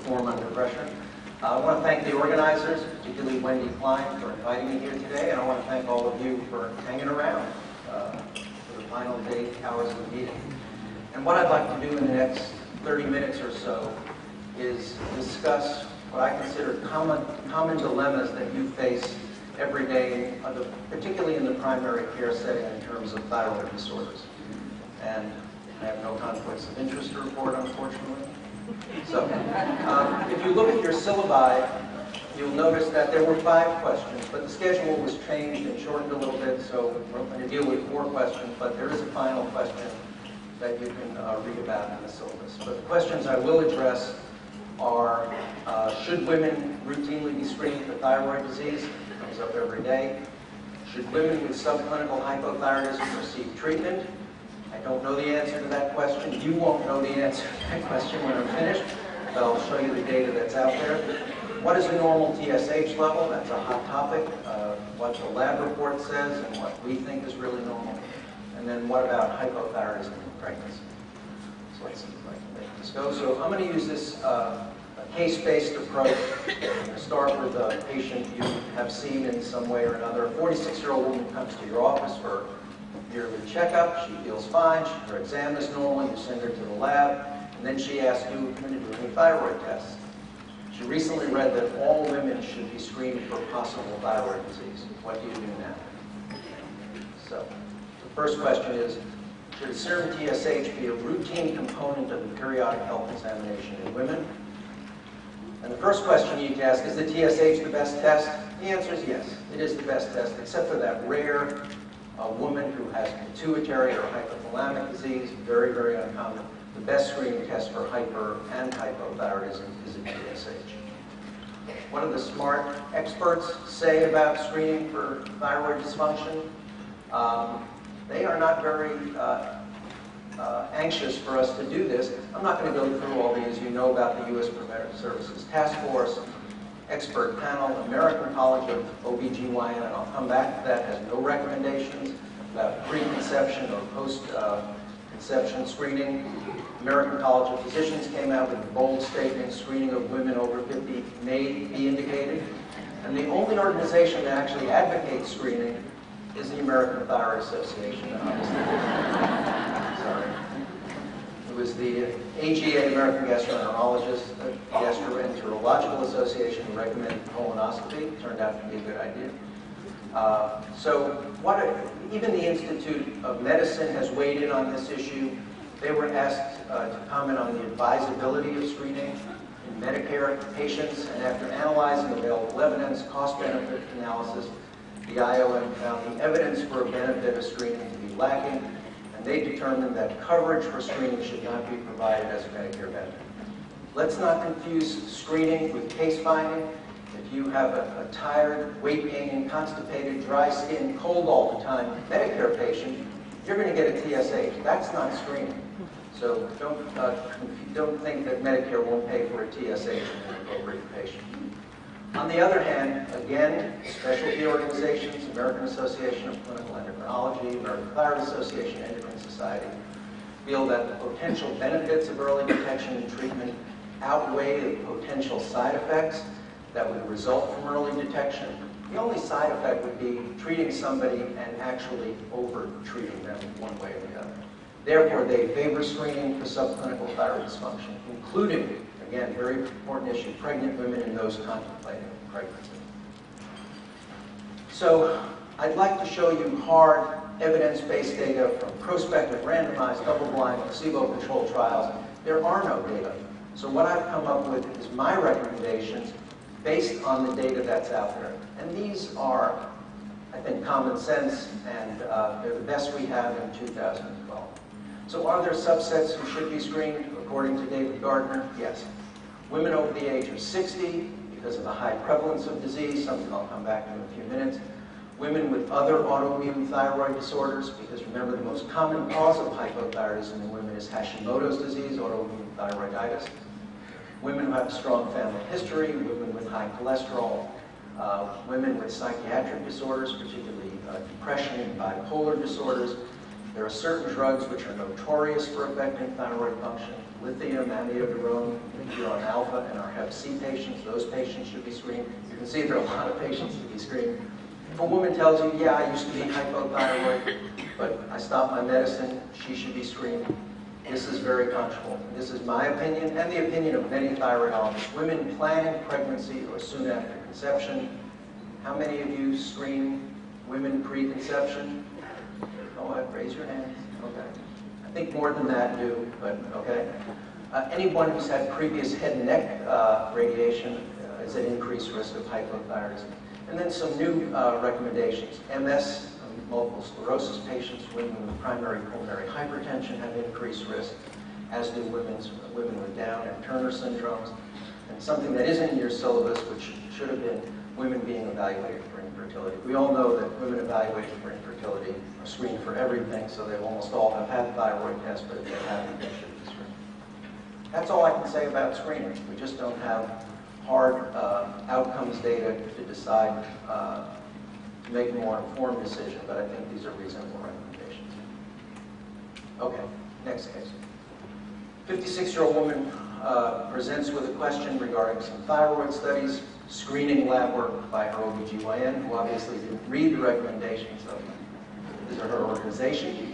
perform under pressure. I want to thank the organizers, particularly Wendy Klein, for inviting me here today, and I want to thank all of you for hanging around for the final day hours of the meeting. And what I'd like to do in the next 30 minutes or so is discuss what I consider common dilemmas that you face every day, particularly in the primary care setting in terms of thyroid disorders. And I have no conflicts of interest to report, unfortunately. So, if you look at your syllabi, you'll notice that there were 5 questions, but the schedule was changed and shortened a little bit, so we're going to deal with 4 questions, but there is a final question that you can read about in the syllabus. But the questions I will address are, should women routinely be screened for thyroid disease? It comes up every day. Should women with subclinical hypothyroidism receive treatment? I don't know the answer to that question. You won't know the answer to that question when I'm finished, but I'll show you the data that's out there. What is a normal TSH level? That's a hot topic. What the lab report says and what we think is really normal. And then what about hypothyroidism in pregnancy? So let's see if I can make this go. So I'm going to use this case-based approach. I'm going to start with a patient you have seen in some way or another. A 46-year-old woman comes to your office for a yearly checkup. She feels fine. Her exam is normal. You send her to the lab. And then she asks you to do any thyroid tests. She recently read that all women should be screened for possible thyroid disease. What do you do now? So the first question is, should serum TSH be a routine component of the periodic health examination in women? And the first question you need to ask, is the TSH the best test? The answer is yes, it is the best test, except for that rare woman who has pituitary or hypothalamic disease, very, very uncommon. The best screening test for hyper and hypothyroidism is a TSH. What do the smart experts say about screening for thyroid dysfunction? They are not very anxious for us to do this. I'm not going to go through all these. You know about the U.S. Preventive Services Task Force, expert panel, American College of OBGYN, and I'll come back to that, has no recommendations about preconception or post-conception screening. American College of Physicians came out with a bold statement, screening of women over 50 may be indicated. And the only organization that actually advocates screening is the American Thyroid Association. Sorry. It was the AGA, American Gastroenterological Association, who recommended colonoscopy. It turned out to be a good idea. Even the Institute of Medicine has weighed in on this issue. They were asked to comment on the advisability of screening in Medicare patients, and after analyzing available evidence, cost-benefit analysis, the IOM found the evidence for a benefit of screening to be lacking, and they determined that coverage for screening should not be provided as a Medicare benefit. Let's not confuse screening with case finding. If you have a tired, weight-gaining, constipated, dry skin, cold all the time Medicare patient, you're going to get a TSH. That's not screening. So don't think that Medicare won't pay for a TSH in an appropriate patient. On the other hand, again, specialty organizations, American Association of Clinical Endocrinology, American Thyroid Association, Endocrine Society, feel that the potential benefits of early detection and treatment outweigh the potential side effects that would result from early detection. The only side effect would be treating somebody and actually over-treating them one way or the other. Therefore, they favor screening for subclinical thyroid dysfunction, including, again, very important issue, pregnant women and those contemplating pregnancy. So I'd like to show you hard, evidence-based data from prospective, randomized, double-blind, placebo-controlled trials. There are no data. So what I've come up with is my recommendations based on the data that's out there. And these are, I think, common sense, and they're the best we have in 2012. So are there subsets who should be screened? According to David Gardner, yes. Women over the age of 60, because of the high prevalence of disease, something I'll come back to in a few minutes. Women with other autoimmune thyroid disorders, because remember, the most common cause of hypothyroidism in women is Hashimoto's disease, autoimmune thyroiditis. Women who have a strong family history, women with high cholesterol, women with psychiatric disorders, particularly depression and bipolar disorders. There are certain drugs which are notorious for affecting thyroid function: lithium, amiodarone, interferon alpha. alpha and our hep C patients. Those patients should be screened. You can see there are a lot of patients to be screened. If a woman tells you, yeah, I used to be hypothyroid, but I stopped my medicine, she should be screened. This is very controversial. This is my opinion and the opinion of many thyroidologists. Women planning pregnancy or soon after conception. How many of you screen women pre-conception? Oh, raise your hands. Okay. I think more than that do, but okay. Anyone who's had previous head and neck radiation is at increased risk of hypothyroidism. And then some new recommendations. MS, multiple sclerosis patients, women with primary pulmonary hypertension have increased risk, as do women with Down and Turner syndromes. And something that isn't in your syllabus, which should have been women being evaluated for infertility. We all know that women evaluated for infertility are screened for everything, so they almost all have had thyroid tests, but if they haven't, they should be screened. That's all I can say about screening. We just don't have hard outcomes data to decide to make a more informed decision, but I think these are reasonable recommendations. Okay, next case. 56-year-old woman presents with a question regarding some thyroid studies, screening lab work by her OBGYN, who obviously didn't read the recommendations of these are her organization.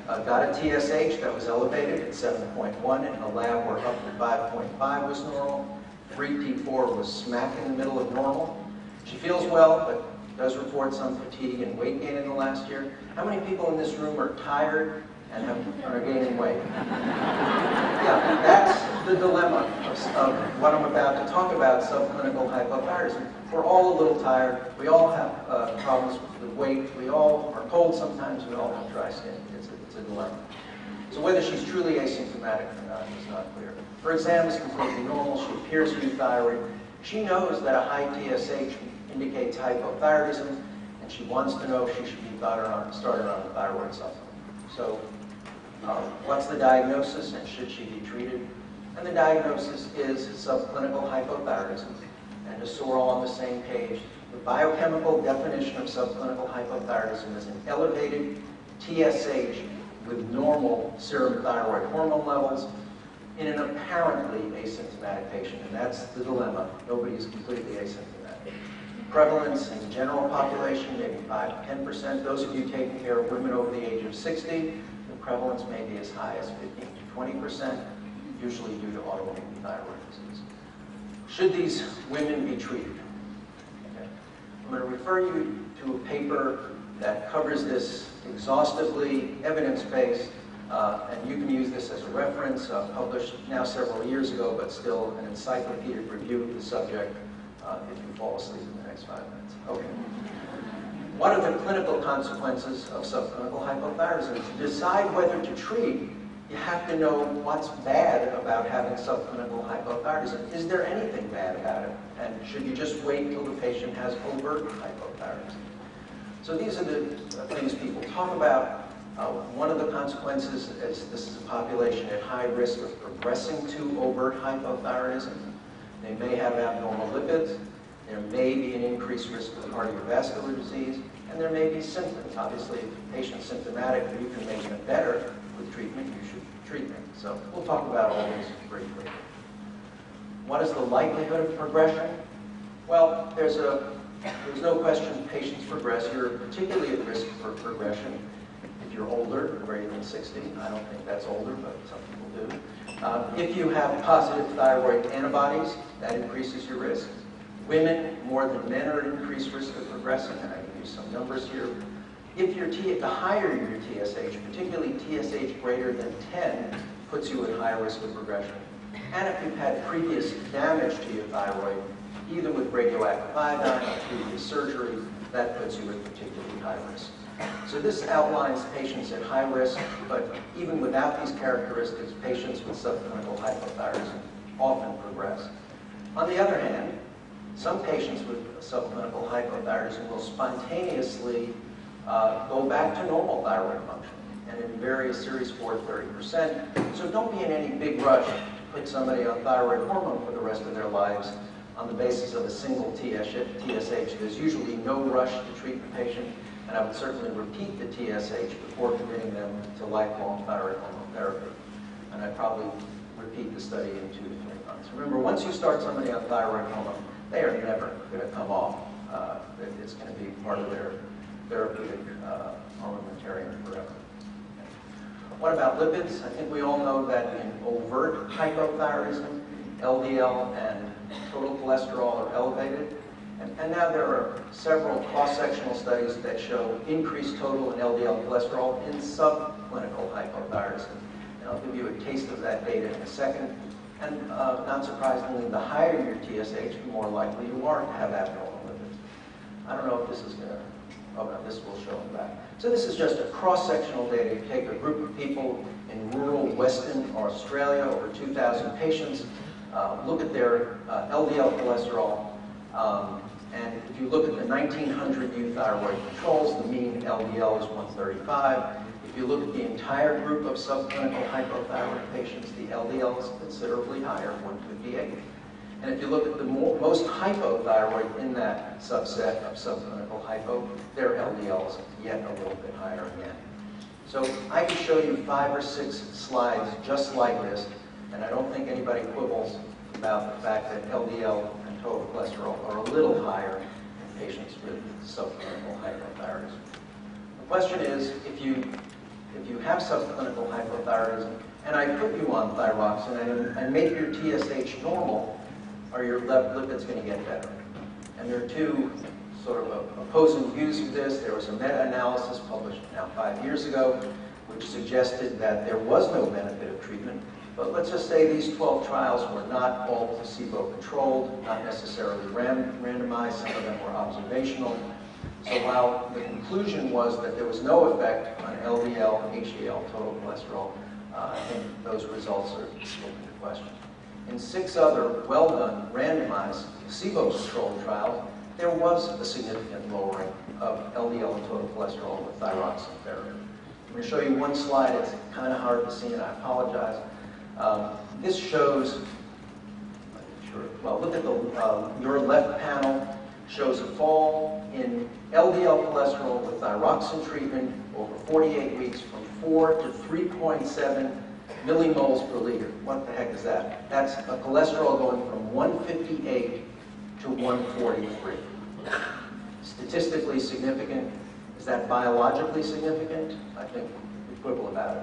Got a TSH that was elevated at 7.1, and the lab where up to 5.5 was normal. 3P4 was smack in the middle of normal. She feels well, but does report some fatigue and weight gain in the last year. How many people in this room are tired and are gaining weight? Yeah, that's the dilemma of what I'm about to talk about, subclinical hypothyroidism. We're all a little tired. We all have problems with weight. We all are cold sometimes. We all have dry skin. It's a dilemma. So whether she's truly asymptomatic or not is not clear. Her exam is completely normal. She appears euthyroid. She knows that a high TSH indicates hypothyroidism, and she wants to know if she should be started on a thyroid supplement. So what's the diagnosis, and should she be treated? And the diagnosis is subclinical hypothyroidism. And just so we're all on the same page, the biochemical definition of subclinical hypothyroidism is an elevated TSH with normal serum thyroid hormone levels in an apparently asymptomatic patient, and that's the dilemma. Nobody is completely asymptomatic. Prevalence in the general population, maybe 5 to 10%. Those of you taking care of women over the age of 60, the prevalence may be as high as 15 to 20%, usually due to autoimmune thyroid disease. Should these women be treated? Okay. I'm going to refer you to a paper that covers this exhaustively, evidence-based, and you can use this as a reference, published now several years ago, but still an encyclopedic review of the subject if you fall asleep in the next 5 minutes. Okay. What are the clinical consequences of subclinical hypothyroidism? To decide whether to treat, you have to know what's bad about having subclinical hypothyroidism. Is there anything bad about it? And should you just wait until the patient has overt hypothyroidism? So these are the things people talk about. One of the consequences is this is a population at high risk of progressing to overt hypothyroidism. They may have abnormal lipids. There may be an increased risk of cardiovascular disease. And there may be symptoms. Obviously, if the patient's symptomatic, you can make them better with treatment. You should treat them. So we'll talk about all these briefly. What is the likelihood of progression? Well, there's no question patients progress. You're particularly at risk for progression if you're older, greater than 60. I don't think that's older, but some people do. If you have positive thyroid antibodies, that increases your risk. Women, more than men, are at increased risk of progressing, and I give you some numbers here. If the higher your TSH, particularly TSH greater than 10, puts you at high risk of progression. And if you've had previous damage to your thyroid, either with radioactive iodine or previous surgery, that puts you at particularly high risk. So this outlines patients at high risk, but even without these characteristics, patients with subclinical hypothyroidism often progress. On the other hand, some patients with subclinical hypothyroidism will spontaneously go back to normal thyroid function, and in various series 4 to 30%. So don't be in any big rush to put somebody on thyroid hormone for the rest of their lives on the basis of a single TSH. There's usually no rush to treat the patient, and I would certainly repeat the TSH before committing them to lifelong thyroid hormone therapy. And I'd probably repeat the study in 2 to 3 months. months. Remember, once you start somebody on thyroid hormone, they are never going to come off. It's going to be part of their therapeutic armamentarium forever. What about lipids? I think we all know that in overt hypothyroidism, LDL and total cholesterol are elevated. And now there are several cross-sectional studies that show increased total and LDL cholesterol in subclinical hypothyroidism. And I'll give you a taste of that data in a second. And not surprisingly, the higher your TSH, the more likely you are to have abnormal lipids. I don't know if this is going to, oh no, this will show in the back. So this is just a cross-sectional data. You take a group of people in rural Western Australia, over 2,000 patients, look at their LDL cholesterol, and if you look at the 1,900 euthyroid controls, the mean LDL is 135. If you look at the entire group of subclinical hypothyroid patients, the LDL is considerably higher, 158. And if you look at the most hypothyroid in that subset of subclinical hypo, their LDL is yet a little bit higher again. So I could show you 5 or 6 slides just like this, and I don't think anybody quibbles about the fact that LDL and total cholesterol are a little higher in patients with subclinical hypothyroidism. The question is, if you have subclinical hypothyroidism, and I put you on thyroxine and make your TSH normal, are your lipids going to get better? And there are two sort of opposing views of this. There was a meta-analysis published now 5 years ago, which suggested that there was no benefit of treatment. But let's just say these 12 trials were not all placebo-controlled, not necessarily randomized. Some of them were observational. So while the conclusion was that there was no effect on LDL, HDL, total cholesterol, I think those results are still into question. In 6 other well-done, randomized, placebo-controlled trials, there was a significant lowering of LDL and total cholesterol with thyroxine therapy. I'm going to show you one slide. It's kind of hard to see, and I apologize. This shows, well, look at your left panel shows a fall in LDL cholesterol with thyroxine treatment over 48 weeks from 4 to 3.7 millimoles per liter. What the heck is that? That's a cholesterol going from 158 to 143. Statistically significant. Is that biologically significant? I think we quibble about it.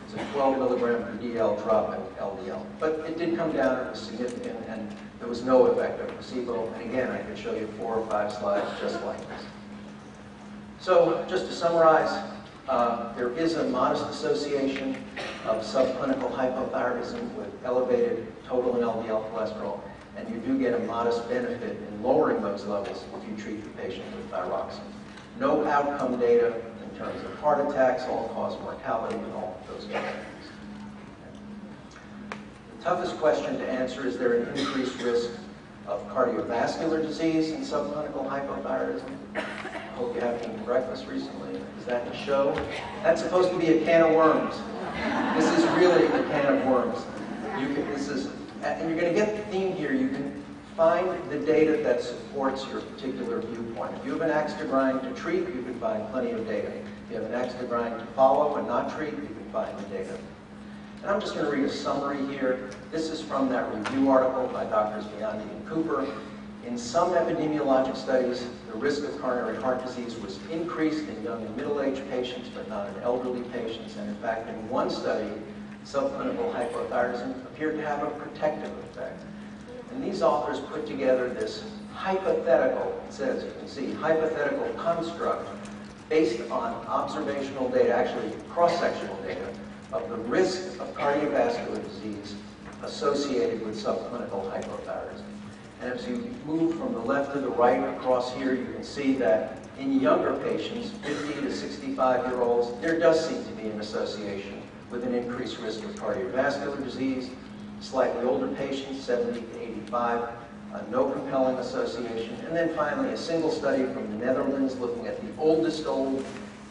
It's a 12 milligram per DL drop in LDL. But it did come down, it was significant, and there was no effect of placebo. And again, I could show you 4 or 5 slides just like this. So just to summarize, there is a modest association of subclinical hypothyroidism with elevated total and LDL cholesterol, and you do get a modest benefit in lowering those levels if you treat the patient with thyroxine. No outcome data in terms of heart attacks, all-cause mortality, and all those kind of things. The toughest question to answer is there an increased risk of cardiovascular disease in subclinical hypothyroidism? I hope you haven't eaten breakfast recently. Is that a show? That's supposed to be a can of worms. This is really a can of worms. And you're going to get the theme here. You can find the data that supports your particular viewpoint. If you have an axe to grind to treat, you can find plenty of data. If you have an axe to grind to follow and not treat, you can find the data. And I'm just going to read a summary here. This is from that review article by Drs. Biondi and Cooper. In some epidemiologic studies, the risk of coronary heart disease was increased in young and middle-aged patients, but not in elderly patients. And in fact, in one study, subclinical hypothyroidism appeared to have a protective effect. And these authors put together this hypothetical, it says, you can see, hypothetical construct based on observational data, actually cross-sectional data, of the risk of cardiovascular disease associated with subclinical hypothyroidism. And as you move from the left to the right across here, you can see that in younger patients, 50 to 65-year-olds, there does seem to be an association with an increased risk of cardiovascular disease. Slightly older patients, 70 to 85, no compelling association. And then finally, a single study from the Netherlands looking at the oldest old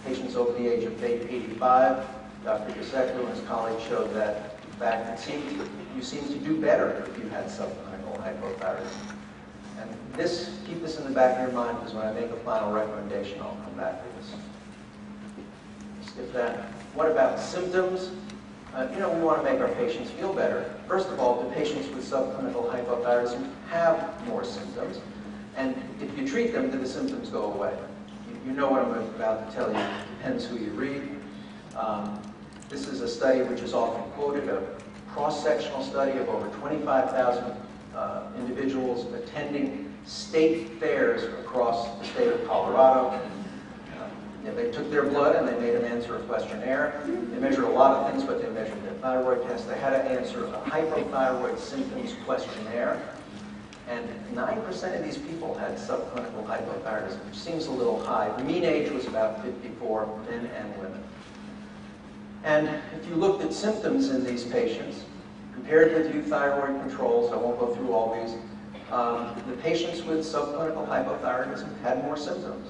patients over the age of 85. Dr. Guseclu and his colleagues showed that, in fact, you seem to do better if you had subclinical hypothyroidism. And this, keep this in the back of your mind, because when I make a final recommendation, I'll come back to this. Skip that. What about symptoms? We want to make our patients feel better. First of all, the patients with subclinical hypothyroidism have more symptoms. And if you treat them, then the symptoms go away. You know what I'm about to tell you. It depends who you read. This is a study which is often quoted, a cross-sectional study of over 25,000 individuals attending state fairs across the state of Colorado. They took their blood and they made them answer a questionnaire. They measured a lot of things, but they measured their thyroid test. They had to answer a hypothyroid symptoms questionnaire. And 9% of these people had subclinical hypothyroidism, which seems a little high. The mean age was about 54, men and women. And if you looked at symptoms in these patients, compared with euthyroid controls, I won't go through all these, the patients with subclinical hypothyroidism had more symptoms.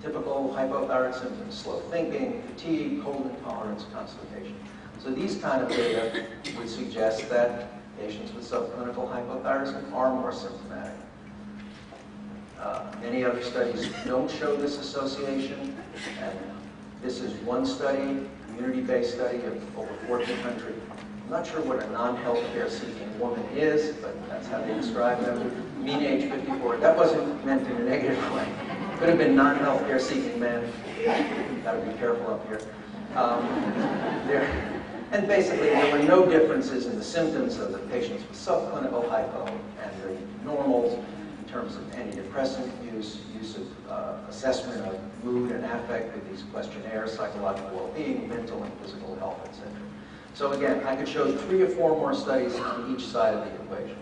Typical hypothyroid symptoms: slow thinking, fatigue, cold intolerance, constipation. So these kind of data would suggest that patients with subclinical hypothyroidism are more symptomatic. Many other studies don't show this association, and this is one study, community-based study of over 1,400. I'm not sure what a non-healthcare seeking woman is, but that's how they describe them. Mean age 54. That wasn't meant in a negative way. Could have been non-healthcare seeking men. Got to be careful up here. And basically, there were no differences in the symptoms of the patients with subclinical hypo and the normals in terms of antidepressant use of assessment of mood and affect with these questionnaires, psychological well-being, mental and physical health, etc. So again, I could show 3 or 4 more studies on each side of the equation.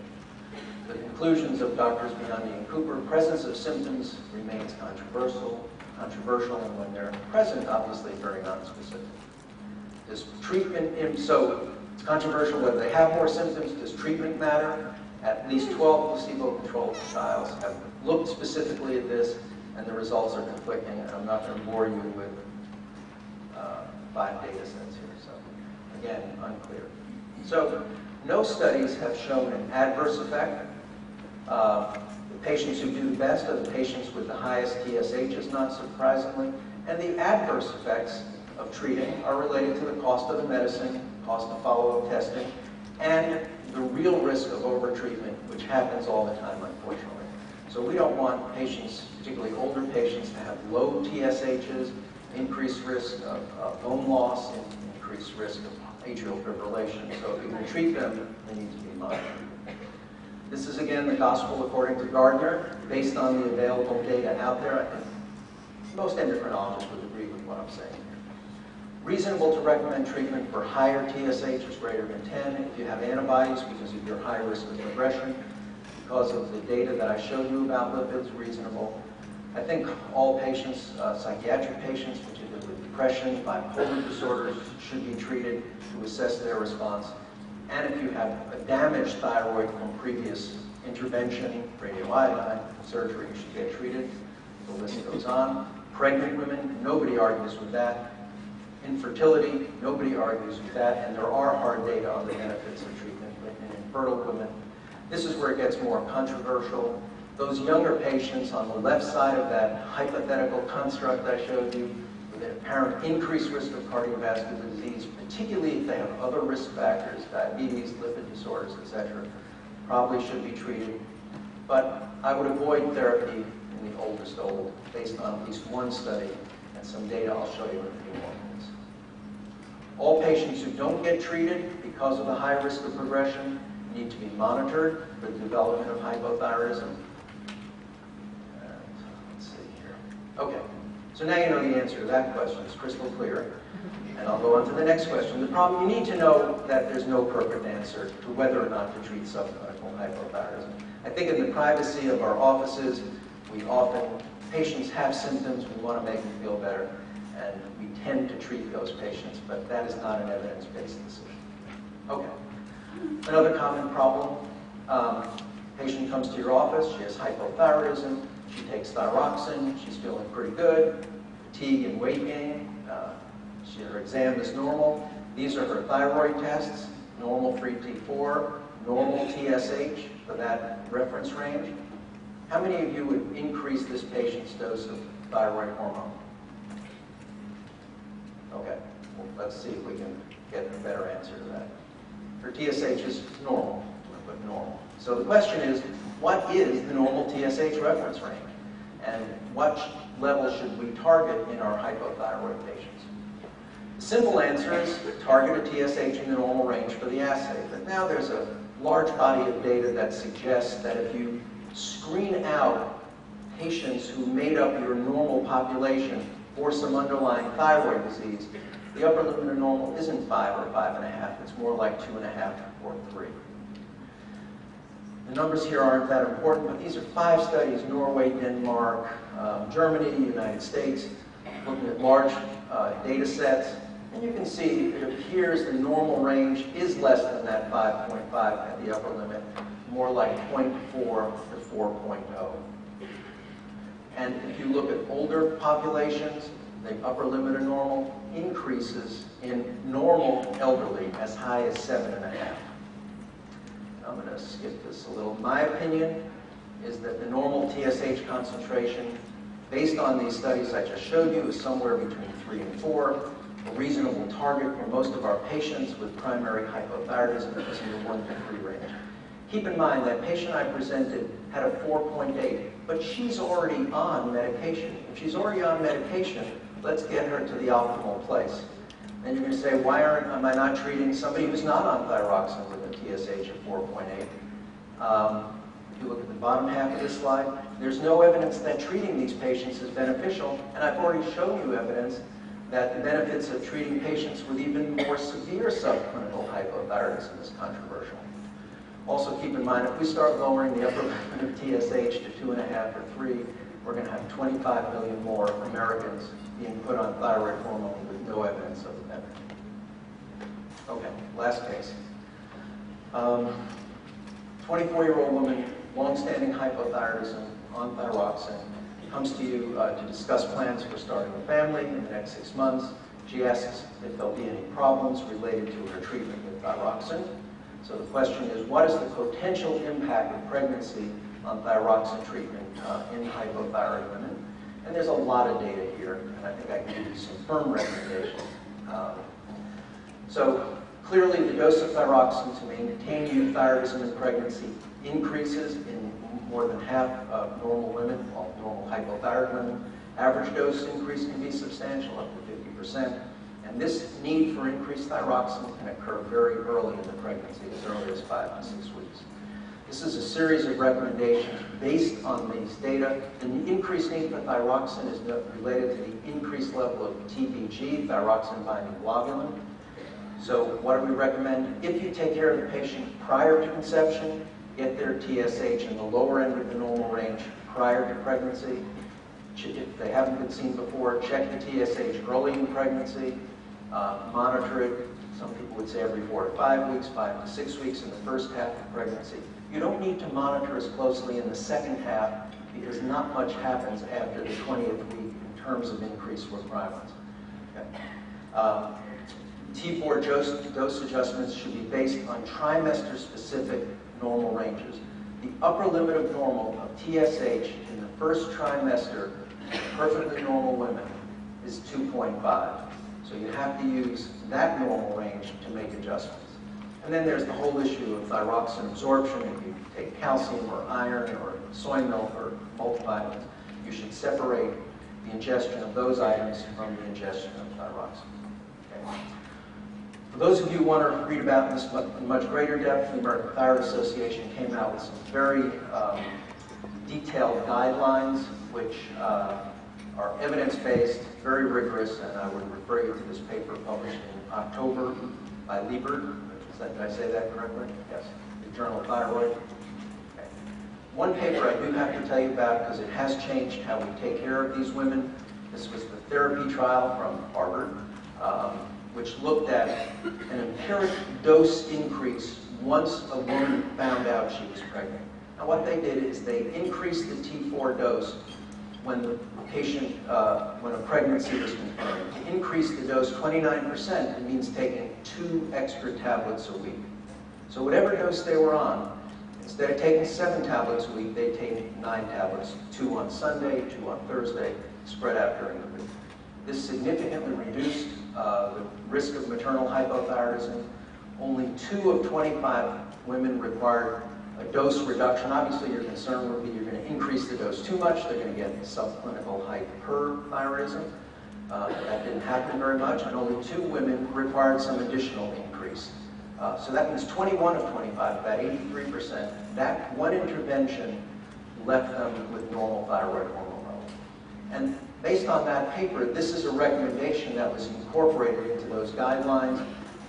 The conclusions of Drs. Biondi and Cooper: presence of symptoms remains controversial, and when they're present, obviously very nonspecific. Does treatment, so it's controversial whether they have more symptoms. Does treatment matter? At least 12 placebo-controlled trials have looked specifically at this, and the results are conflicting, and I'm not going to bore you with 5 data sets here. So again, unclear. So no studies have shown an adverse effect. The patients who do best are the patients with the highest TSHs, not surprisingly, and the adverse effects of treating are related to the cost of the medicine, cost of follow-up testing, and the real risk of overtreatment, which happens all the time, unfortunately. So we don't want patients, particularly older patients, to have low TSHs, increased risk of bone loss, and increased risk of atrial fibrillation. So if we can treat them, they need to be monitored. This is, again, the gospel according to Gardner. Based on the available data out there, I think most endocrinologists would agree with what I'm saying here. Reasonable to recommend treatment for higher TSHs greater than 10 if you have antibodies because of your high risk of progression. Because of the data that I showed you about lipids, reasonable. I think all patients, psychiatric patients, particularly with depression, bipolar disorders, should be treated to assess their response. And if you have a damaged thyroid from previous intervention, radioiodine, surgery, you should get treated. The list goes on. Pregnant women, nobody argues with that. Infertility, nobody argues with that. And there are hard data on the benefits of treatment in infertile women. This is where it gets more controversial. Those younger patients on the left side of that hypothetical construct I showed you, with an apparent increased risk of cardiovascular disease, particularly if they have other risk factors, diabetes, lipid disorders, etc., probably should be treated. But I would avoid therapy in the oldest old, based on at least one study and some data I'll show you in a few more minutes. All patients who don't get treated because of the high risk of progression need to be monitored for the development of hypothyroidism. Let's see here. Okay, so now you know the answer to that question. It's crystal clear. And I'll go on to the next question. The problem, you need to know that there's no perfect answer to whether or not to treat subclinical hypothyroidism. I think in the privacy of our offices, patients have symptoms, we want to make them feel better, and we tend to treat those patients, but that is not an evidence-based decision. Okay. Another common problem, patient comes to your office, she has hypothyroidism, she takes thyroxine, she's feeling pretty good, fatigue and weight gain, her exam is normal. These are her thyroid tests, normal 3T4, normal TSH for that reference range. How many of you would increase this patient's dose of thyroid hormone? Okay, well, let's see if we can get a better answer to that. Her TSH is normal, but normal. So the question is, what is the normal TSH reference range? And what level should we target in our hypothyroid patients? The simple answer is target a TSH in the normal range for the assay. But now there's a large body of data that suggests that if you screen out patients who made up your normal population for some underlying thyroid disease, the upper limit of normal isn't 5 or 5.5. It's more like 2.5 or 3. The numbers here aren't that important, but these are 5 studies: Norway, Denmark, Germany, United States, looking at large data sets. And you can see it appears the normal range is less than that 5.5 at the upper limit, more like 0.4 to 4.0. And if you look at older populations, the upper limit of normal increases in normal elderly as high as 7.5. I'm going to skip this a little. My opinion is that the normal TSH concentration, based on these studies I just showed you, is somewhere between 3 and 4. A reasonable target for most of our patients with primary hypothyroidism is in the 1 to 3 range. Keep in mind that patient I presented had a 4.8, but she's already on medication. If she's already on medication, let's get her to the optimal place. And you're going to say, why am I not treating somebody who's not on thyroxine with a TSH of 4.8? If you look at the bottom half of this slide, there's no evidence that treating these patients is beneficial, and I've already shown you evidence that the benefits of treating patients with even more severe subclinical hypothyroidism is controversial. Also keep in mind, if we start lowering the upper limit of TSH to 2.5 or 3, we're going to have 25 million more Americans being put on thyroid hormone with no evidence of the benefit. Okay, last case. 24-year-old woman, long-standing hypothyroidism, on thyroxine, comes to you to discuss plans for starting a family in the next 6 months. She asks if there'll be any problems related to her treatment with thyroxine. So the question is, what is the potential impact of pregnancy on thyroxine treatment in hypothyroid women? And there's a lot of data here, and I think I can give you some firm recommendations. So clearly the dose of thyroxine to maintain euthyroidism in pregnancy increases in more than half of normal women, well, normal hypothyroid women. Average dose increase can be substantial, up to 50%. And this need for increased thyroxine can occur very early in the pregnancy, as early as 5 to 6 weeks. This is a series of recommendations based on these data. The increased need for thyroxine is related to the increased level of TBG, thyroxine-binding globulin. So what do we recommend? If you take care of the patient prior to conception, get their TSH in the lower end of the normal range prior to pregnancy. If they haven't been seen before, check the TSH early in pregnancy, monitor it. Some people would say every 4 to 5 weeks, 5 to 6 weeks in the first half of pregnancy. You don't need to monitor as closely in the second half because not much happens after the 20th week in terms of increased requirements. Okay. T4 dose adjustments should be based on trimester-specific normal ranges. The upper limit of normal of TSH in the first trimester in perfectly normal women is 2.5. So you have to use that normal range to make adjustments. And then there's the whole issue of thyroxine absorption. If you take calcium or iron or soy milk or multivitamins, you should separate the ingestion of those items from the ingestion of thyroxine. Okay. For those of you who want to read about this in much greater depth, the American Thyroid Association came out with some very detailed guidelines, which are evidence-based, very rigorous, and I would refer you to this paper published in October by Liebert. Did I say that correctly? Yes. The Journal of Thyroid. Okay. One paper I do have to tell you about because it has changed how we take care of these women. This was the therapy trial from Harvard, which looked at an empiric dose increase once a woman found out she was pregnant. Now what they did is they increased the T4 dose when the patient, when a pregnancy was confirmed. To increase the dose 29%, it means taking 2 extra tablets a week. So whatever dose they were on, instead of taking 7 tablets a week, they take 9 tablets, 2 on Sunday, 2 on Thursday, spread out during the week. This significantly reduced the risk of maternal hypothyroidism. Only 2 of 25 women required a dose reduction. Obviously, your concern would be you're going to increase the dose too much, they're going to get subclinical hyperthyroidism. That didn't happen very much, and only 2 women required some additional increase. So that means 21 of 25, about 83%, that one intervention left them with normal thyroid hormone levels. And based on that paper, this is a recommendation that was incorporated into those guidelines.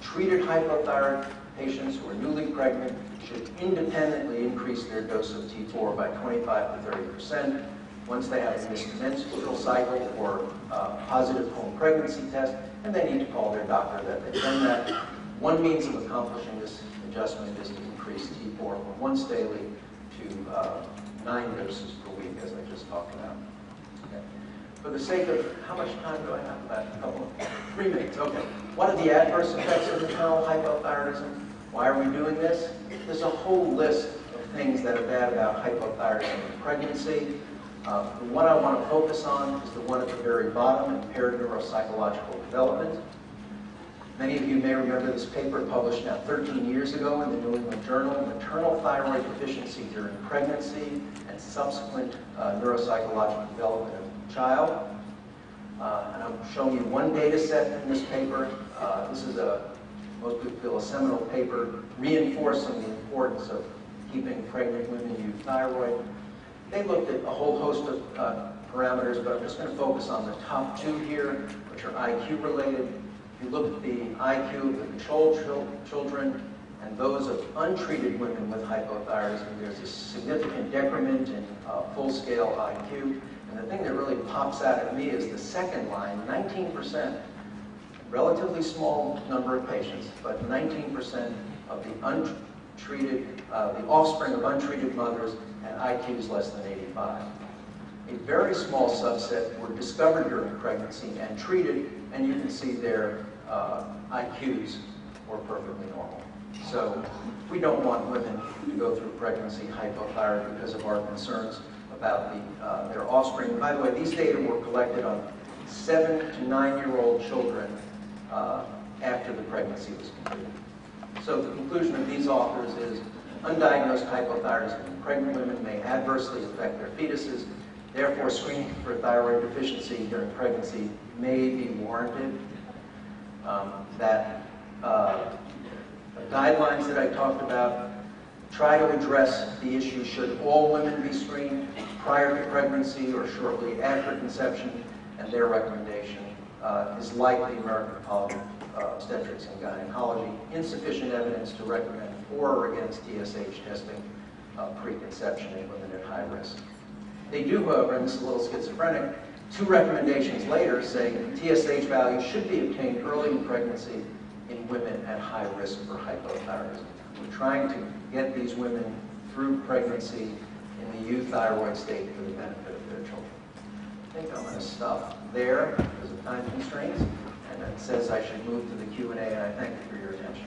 Treated hypothyroid patients who are newly pregnant should independently increase their dose of T4 by 25 to 30% once they have a missed menstrual cycle or a positive home pregnancy test, and they need to call their doctor that they've done that. One means of accomplishing this adjustment is to increase T4 from once daily to 9 doses per week, as I just talked about. Okay. For the sake of, how much time do I have? About 3 minutes, okay. What are the adverse effects of maternal hypothyroidism? Why are we doing this? There's a whole list of things that are bad about hypothyroidism in pregnancy. The one I want to focus on is the one at the very bottom, impaired neuropsychological development. Many of you may remember this paper published now 13 years ago in the New England Journal, Maternal Thyroid Deficiency During Pregnancy and Subsequent Neuropsychological Development of the Child. And I'm showing you one data set in this paper. This is most people feel a seminal paper reinforcing the importance of keeping pregnant women euthyroid. They looked at a whole host of parameters, but I'm just going to focus on the top 2 here, which are IQ related. If you look at the IQ of the control children and those of untreated women with hypothyroidism, there's a significant decrement in full-scale IQ. And the thing that really pops out at me is the second line, 19%, relatively small number of patients, but 19% of the untreated, the offspring of untreated mothers had IQs less than 85. A very small subset were discovered during pregnancy and treated, and you can see their IQs were perfectly normal. So we don't want women to go through pregnancy hypothyroid because of our concerns about their offspring. By the way, these data were collected on 7 to 9-year-old children after the pregnancy was completed. So the conclusion of these authors is undiagnosed hypothyroidism in pregnant women may adversely affect their fetuses. Therefore, screening for thyroid deficiency during pregnancy may be warranted. The guidelines that I talked about try to address the issue, should all women be screened prior to pregnancy or shortly after conception, and their recommendation is like the American College of Obstetrics and Gynecology, insufficient evidence to recommend for or against TSH testing preconception in women at high risk. They do, however, and this is a little schizophrenic, 2 recommendations later say TSH values should be obtained early in pregnancy in women at high risk for hypothyroidism. We're trying to get these women through pregnancy in the euthyroid state for the benefit of their children. I think I'm going to stop there because of time constraints, and it says I should move to the Q&A, and I thank you for your attention.